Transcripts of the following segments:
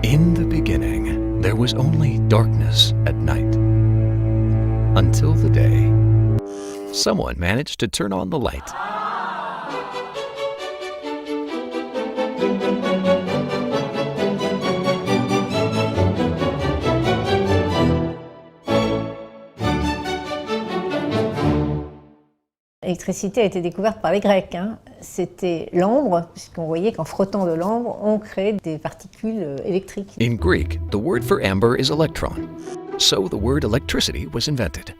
In the beginning, there was only darkness at night. Until the day someone managed to turn on the light. L'électricité a été découverte par les Grecs. C'était l'ambre, puisqu'on voyait qu'en frottant de l'ambre, on crée des particules électriques. In Greek, the word for amber is electron. So the word electricity was invented.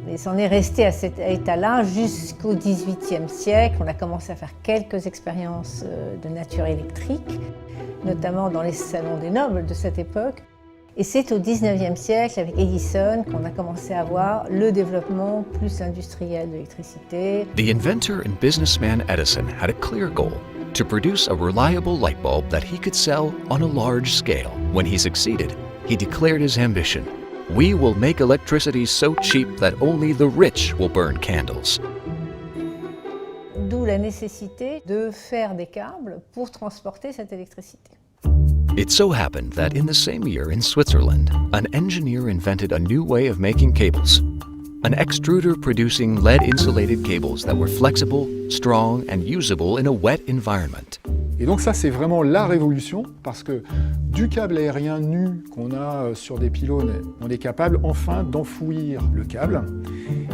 Et c'en est resté à cet état-là jusqu'au XVIIIe siècle. On a commencé à faire quelques expériences de nature électrique, notamment dans les salons des nobles de cette époque. Et c'est au XIXe siècle, avec Edison, qu'on a commencé à voir le développement plus industriel de l'électricité. The inventor and businessman Edison had a clear goal: to produce a reliable light bulb that he could sell on a large scale. When he succeeded, he declared his ambition: "We will make electricity so cheap that only the rich will burn candles." D'où la nécessité de faire des câbles pour transporter cette électricité. It so happened that in the same year in Switzerland, an engineer invented a new way of making cables. An extruder producing lead-insulated cables that were flexible, strong, and usable in a wet environment. Et donc ça, c'est vraiment la révolution, parce que du câble aérien nu qu'on a sur des pylônes, on est capable enfin d'enfouir le câble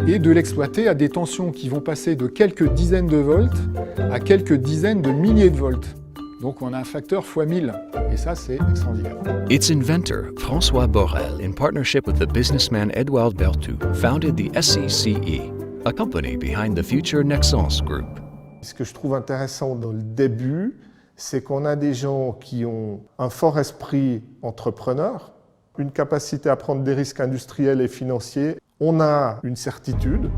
et de l'exploiter à des tensions qui vont passer de quelques dizaines de volts à quelques dizaines de milliers de volts. Donc on a un facteur fois 1000, et ça c'est extraordinaire. Its inventor, François Borel, in partnership with the businessman Edouard Berthoud, founded the SCCE, a company behind the future Nexans Group. Ce que je trouve intéressant dans le début, c'est qu'on a des gens qui ont un fort esprit entrepreneur, une capacité à prendre des risques industriels et financiers. On a une certitude.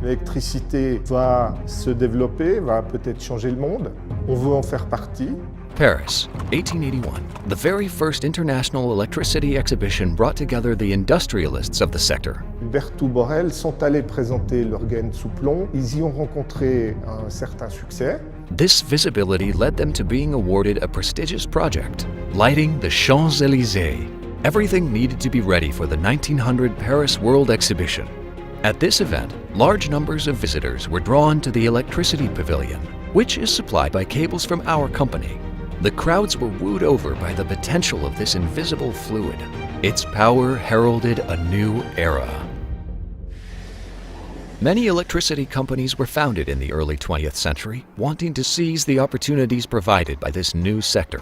L'électricité va se développer, va peut-être changer le monde. On veut en faire partie. Paris, 1881, the very first international electricity exhibition brought together the industrialists of the sector. Berthoud Borel sont allés présenter leur gaine sous plomb. Ils y ont rencontré un certain succès. This visibility led them to being awarded a prestigious project, lighting the Champs-Élysées. Everything needed to be ready for the 1900 Paris World Exhibition. At this event, large numbers of visitors were drawn to the Electricity Pavilion, which is supplied by cables from our company. The crowds were wooed over by the potential of this invisible fluid. Its power heralded a new era. Many electricity companies were founded in the early 20th century, wanting to seize the opportunities provided by this new sector.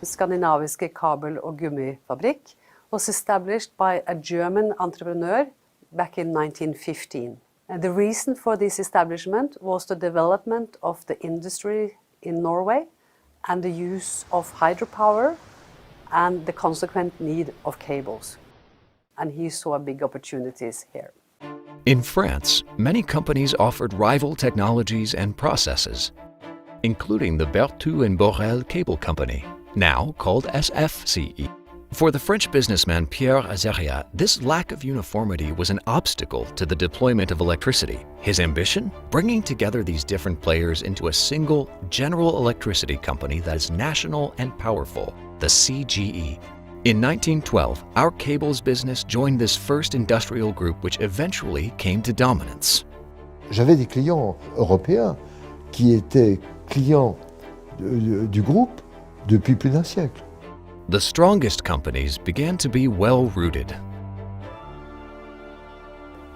Skandinaviske Kabel- og Gummifabrikk was established by a German entrepreneur back in 1915. And the reason for this establishment was the development of the industry in Norway and the use of hydropower and the consequent need of cables. And he saw big opportunities here. In France, many companies offered rival technologies and processes, including the Berthoud and Borel Cable Company, now called SFCE. For the French businessman Pierre Azeria, this lack of uniformity was an obstacle to the deployment of electricity. His ambition? Bringing together these different players into a single general electricity company that is national and powerful, the CGE. In 1912, our cables business joined this first industrial group which eventually came to dominance. J'avais des clients européens qui étaient clients du groupe depuis plus d'un siècle. The strongest companies began to be well-rooted.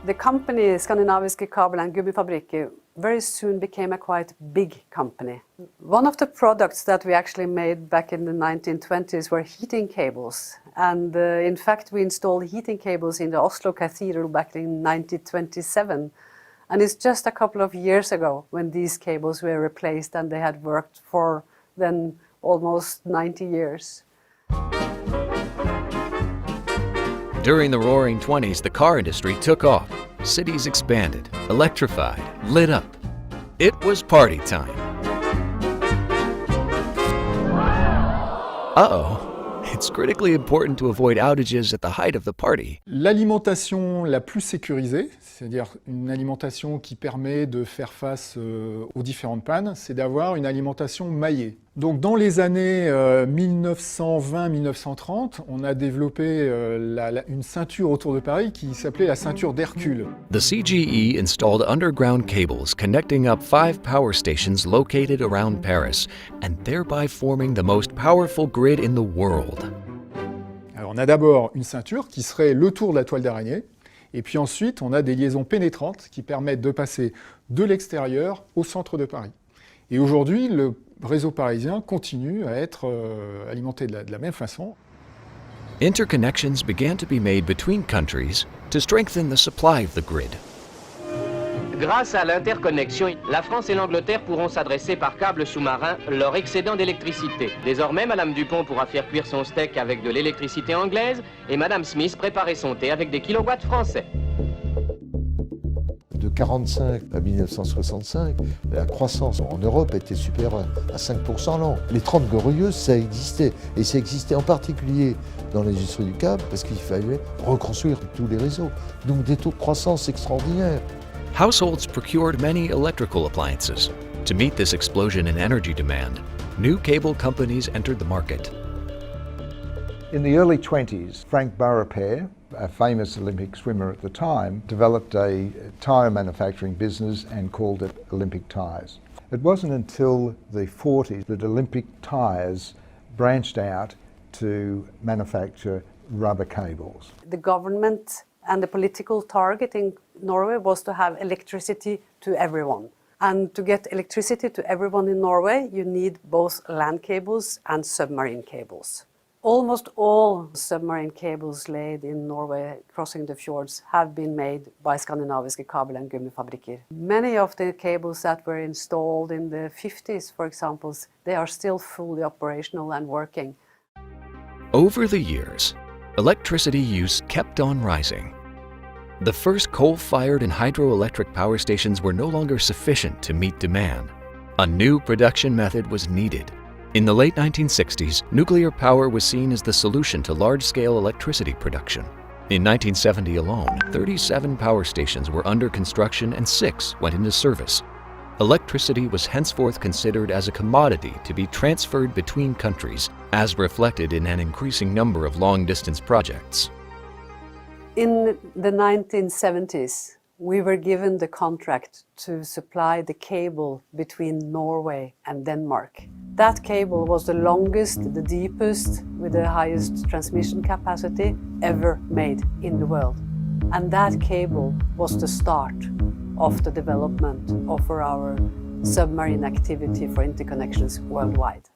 The company Skandinaviske Kabel- og Gummifabrikk very soon became a quite big company. One of the products that we actually made back in the 1920s were heating cables. And in fact, we installed heating cables in the Oslo Cathedral back in 1927. And it's just a couple of years ago when these cables were replaced and they had worked for then almost 90 years. During the Roaring '20s, the car industry took off. Cities expanded, electrified, lit up. It was party time. Uh-oh, it's critically important to avoid outages at the height of the party. L'alimentation la plus sécurisée, c'est-à-dire une alimentation qui permet de faire face aux différentes pannes, c'est d'avoir une alimentation maillée. Donc dans les années 1920-1930, on a développé une ceinture autour de Paris qui s'appelait la ceinture d'Hercule. The CGE installed underground cables connecting up 5 power stations located around Paris, and thereby forming the most powerful grid in the world. Alors on a d'abord une ceinture qui serait le tour de la toile d'araignée, et puis ensuite on a des liaisons pénétrantes qui permettent de passer de l'extérieur au centre de Paris. Et aujourd'hui, le réseau parisien continue à être alimenté de la même façon. Interconnections began to be made between countries to strengthen the supply of the grid. Grâce à l'interconnexion, la France et l'Angleterre pourront s'adresser par câble sous-marin leur excédent d'électricité. Désormais, Madame Dupont pourra faire cuire son steak avec de l'électricité anglaise et Madame Smith préparer son thé avec des kilowatts français. De 1945 à 1965, la croissance en Europe était supérieure à 5% l'an. Les 30 glorieuses, ça existait. Et ça existait en particulier dans l'industrie du câble parce qu'il fallait reconstruire tous les réseaux. Donc des taux de croissance extraordinaires. Households procured many electrical appliances. To meet this explosion in energy demand, new cable companies entered the market. In the early 20s, Frank Beaurepaire, a famous Olympic swimmer at the time, developed a tyre manufacturing business and called it Olympic Tyres. It wasn't until the 40s that Olympic Tyres branched out to manufacture rubber cables. The government and the political target in Norway was to have electricity to everyone. And to get electricity to everyone in Norway, you need both land cables and submarine cables. Almost all submarine cables laid in Norway crossing the fjords have been made by Skandinaviske Kabel- and Gummifabrikker. Many of the cables that were installed in the 50s, for example, they are still fully operational and working. Over the years, electricity use kept on rising. The first coal-fired and hydroelectric power stations were no longer sufficient to meet demand. A new production method was needed. In the late 1960s, nuclear power was seen as the solution to large-scale electricity production. In 1970 alone, 37 power stations were under construction and 6 went into service. Electricity was henceforth considered as a commodity to be transferred between countries, as reflected in an increasing number of long-distance projects. In the 1970s, we were given the contract to supply the cable between Norway and Denmark. That cable was the longest, the deepest, with the highest transmission capacity ever made in the world. And that cable was the start of the development of our submarine activity for interconnections worldwide.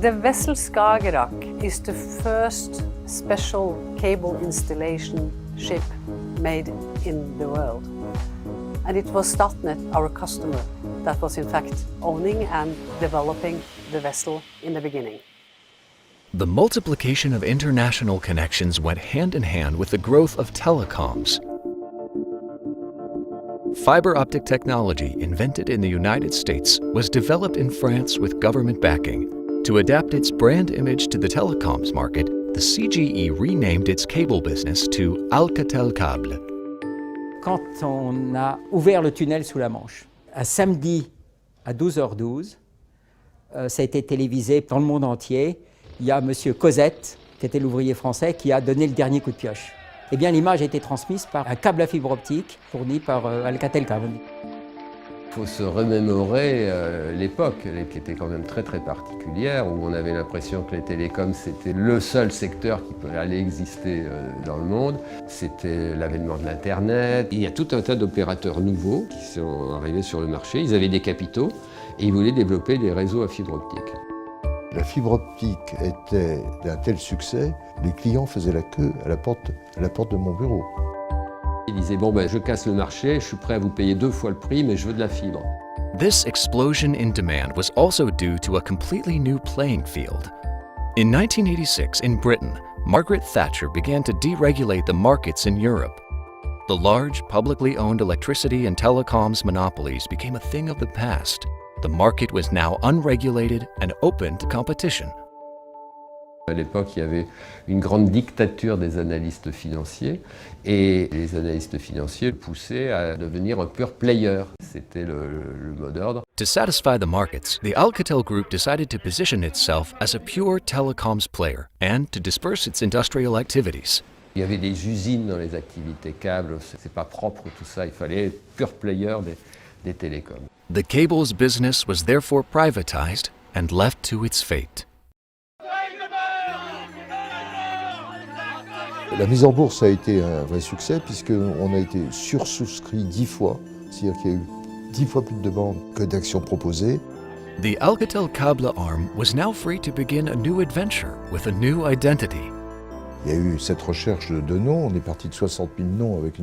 The vessel Skagerrak is the first special cable installation ship made in the world. And it was Statnett, our customer, that was in fact owning and developing the vessel in the beginning. The multiplication of international connections went hand in hand with the growth of telecoms. Fiber optic technology invented in the United States was developed in France with government backing. To adapt its brand image to the telecoms market, the CGE renamed its cable business to Alcatel Cable. Quand on a ouvert le tunnel sous la Manche, un samedi à 12h12, ça a été télévisé dans le monde entier. Il y a M. Cosette, qui était l'ouvrier français, qui a donné le dernier coup de pioche. Eh bien, l'image a été transmise par un câble à fibre optique fourni par Alcatel Cable. Il faut se remémorer l'époque, qui était quand même très particulière, où on avait l'impression que les télécoms c'était le seul secteur qui allait exister dans le monde. C'était l'avènement de l'Internet. Il y a tout un tas d'opérateurs nouveaux qui sont arrivés sur le marché. Ils avaient des capitaux et ils voulaient développer des réseaux à fibre optique. La fibre optique était d'un tel succès, les clients faisaient la queue à la porte de mon bureau. Ils disaient, bon je casse le marché, je suis prêt à vous payer 2 fois le prix, mais je veux de la fibre. This explosion in demand was also due to a completely new playing field. In 1986, in Britain, Margaret Thatcher began to deregulate the markets in Europe. The large, publicly owned electricity and telecoms monopolies became a thing of the past. The market was now unregulated and open to competition. À l'époque, il y avait une grande dictature des analystes financiers et les analystes financiers poussaient à devenir un pure player. C'était le mot d'ordre. To satisfy the markets, the Alcatel Group decided to position itself as a pure telecoms player and to disperse its industrial activities. Il y avait des usines dans les activités câbles, c'est pas propre tout ça, il fallait être pure player des télécoms. The cables business was therefore privatized and left to its fate. La mise en bourse a été un vrai succès puisqu'on a été sursouscrit 10 fois, c'est-à-dire qu'il y a eu 10 fois plus de demandes que d'actions proposées. The Alcatel Cable arm was now free to begin a new adventure with a new identity. Il y a eu cette recherche de noms, on est parti de 60 000 noms avec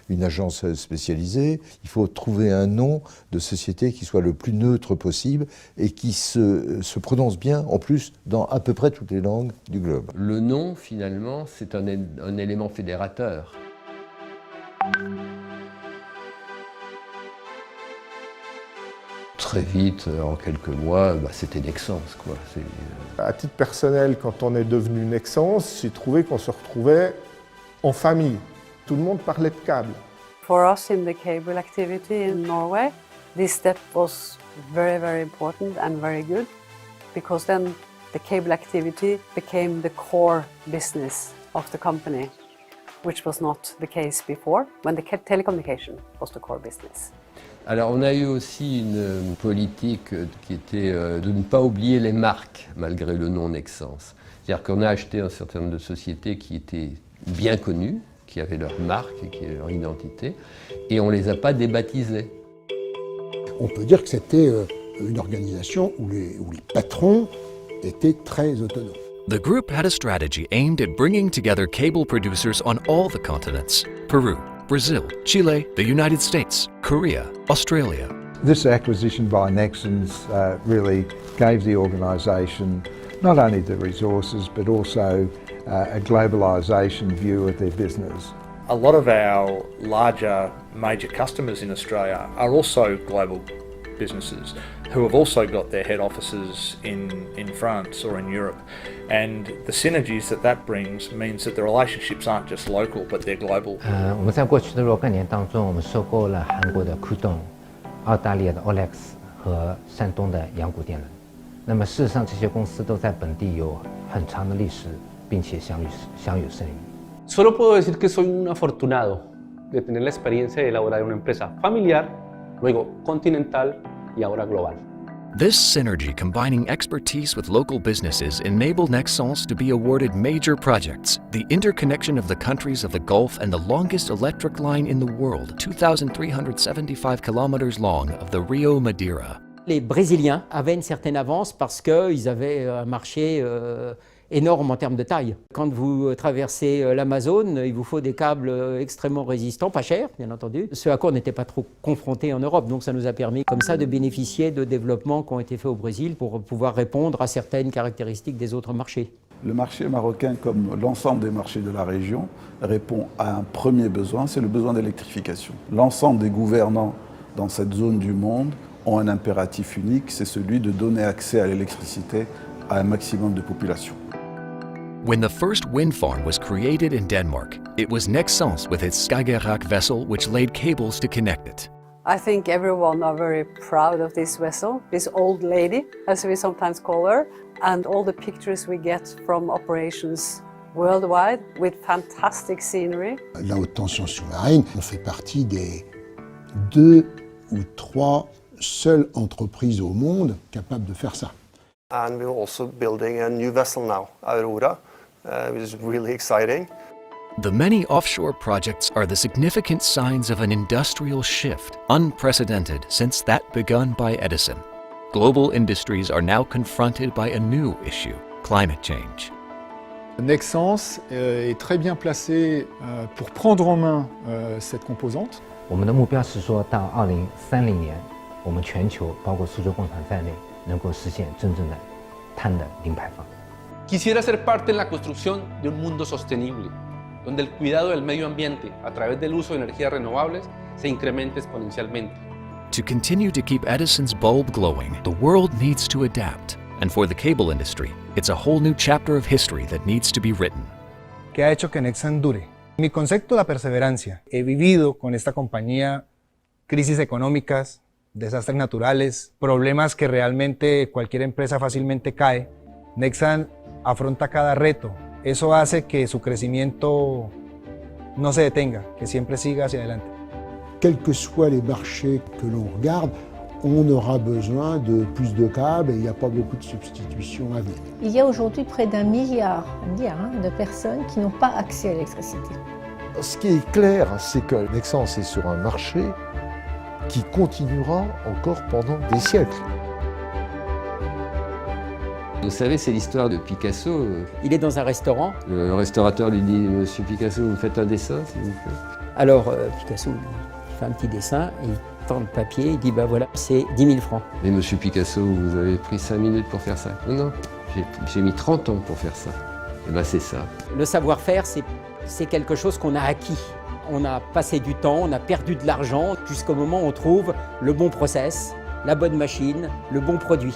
une agence spécialisée. Il faut trouver un nom de société qui soit le plus neutre possible et qui se prononce bien, en plus, dans à peu près toutes les langues du globe. Le nom, finalement, c'est un élément fédérateur. Très vite, en quelques mois, c'était Nexans, quoi. À titre personnel, quand on est devenu Nexans, j'ai trouvé qu'on se retrouvait en famille. Tout le monde parlait de câbles. For us in the cable activity in Norway, this step was very, very important and very good because then the cable activity became the core business of the company, which was not the case before, when the telecommunication was the core business. Alors on a eu aussi une politique qui était de ne pas oublier les marques malgré le nom Nexans. C'est-à-dire qu'on a acheté un certain nombre de sociétés qui étaient bien connues, qui avaient leur marque et qui avaient leur identité, et on ne les a pas débaptisées. On peut dire que c'était une organisation où les patrons étaient très autonomes. The group had a strategy aimed at bringing together cable producers on all the continents: Peru, Brazil, Chile, the United States, Korea, Australia. This acquisition by Nexans really gave the organisation not only the resources but also a globalisation view of their business. A lot of our larger major customers in Australia are also global businesses who have also got their head offices in France or in Europe. And the synergies that brings means that the relationships aren't just local, but they're global. 我们在过去的若干年当中，我们收购了韩国的 Kudong、澳大利亚的 Olex 和山东的阳谷电能。那么事实上，这些公司都在本地有很长的历史，并且享有盛誉。Solo puedo decir que soy un afortunado de tener la experiencia de elaborar una empresa familiar, luego continental y ahora global. This synergy combining expertise with local businesses enabled Nexans to be awarded major projects, the interconnection of the countries of the Gulf and the longest electric line in the world, 2,375 kilometers long, of the Rio Madeira. Les Brésiliens avaient une certaine avance parce qu'ils avaient un marché énorme en termes de taille. Quand vous traversez l'Amazone, il vous faut des câbles extrêmement résistants, pas chers bien entendu, ce à quoi on n'était pas trop confronté en Europe. Donc ça nous a permis comme ça de bénéficier de développements qui ont été faits au Brésil pour pouvoir répondre à certaines caractéristiques des autres marchés. Le marché marocain, comme l'ensemble des marchés de la région, répond à un premier besoin, c'est le besoin d'électrification. L'ensemble des gouvernants dans cette zone du monde ont un impératif unique, c'est celui de donner accès à l'électricité à un maximum de population. When the first wind farm was created in Denmark, it was Nexans with its Skagerrak vessel which laid cables to connect it. I think everyone are very proud of this vessel, this old lady, as we sometimes call her, and all the pictures we get from operations worldwide with fantastic scenery. La haute tension sous-marine, on fait partie des 2 ou 3 seules entreprises au monde capables de faire ça. And we're also building a new vessel now, Aurora, which is really exciting. The many offshore projects are the significant signs of an industrial shift, unprecedented since that begun by Edison. Global industries are now confronted by a new issue, climate change. Nexans est très bien placé pour prendre en main cette composante. 我们的目标是说到2030年，我们全球包括苏州工厂在内，能够实现真正的碳的零排放。 Quisiera ser parte en la construcción de un mundo sostenible, donde el cuidado del medio ambiente a través del uso de energías renovables se incremente exponencialmente. To continue to keep Edison's bulb glowing, the world needs to adapt. And for the cable industry, it's a whole new chapter of history that needs to be written. ¿Qué ha hecho que Nexans dure? Mi concepto de la perseverancia. He vivido con esta compañía crisis económicas, desastres naturales, problemas que realmente cualquier empresa fácilmente cae. Nexans afronta cada reto. Eso hace que su crecimiento no se detenga, que siempre siga hacia adelante. Quels que soient les marchés que l'on regarde, on aura besoin de plus de câbles et il n'y a pas beaucoup de substitutions à venir. Il y a aujourd'hui près d'un milliard de personnes qui n'ont pas accès à l'électricité. Ce qui est clair, c'est que Nexans est sur un marché qui continuera encore pendant des siècles. Vous savez, c'est l'histoire de Picasso. Il est dans un restaurant. Le restaurateur lui dit « Monsieur Picasso, vous me faites un dessin, s'il vous plaît ?» Alors Picasso il fait un petit dessin, il tend le papier, il dit « bah voilà, c'est 10 000 francs ». Mais Monsieur Picasso, vous avez pris 5 minutes pour faire ça. Non, non, j'ai mis 30 ans pour faire ça. Et ben c'est ça. Le savoir-faire, c'est quelque chose qu'on a acquis. On a passé du temps, on a perdu de l'argent, jusqu'au moment où on trouve le bon process, la bonne machine, le bon produit.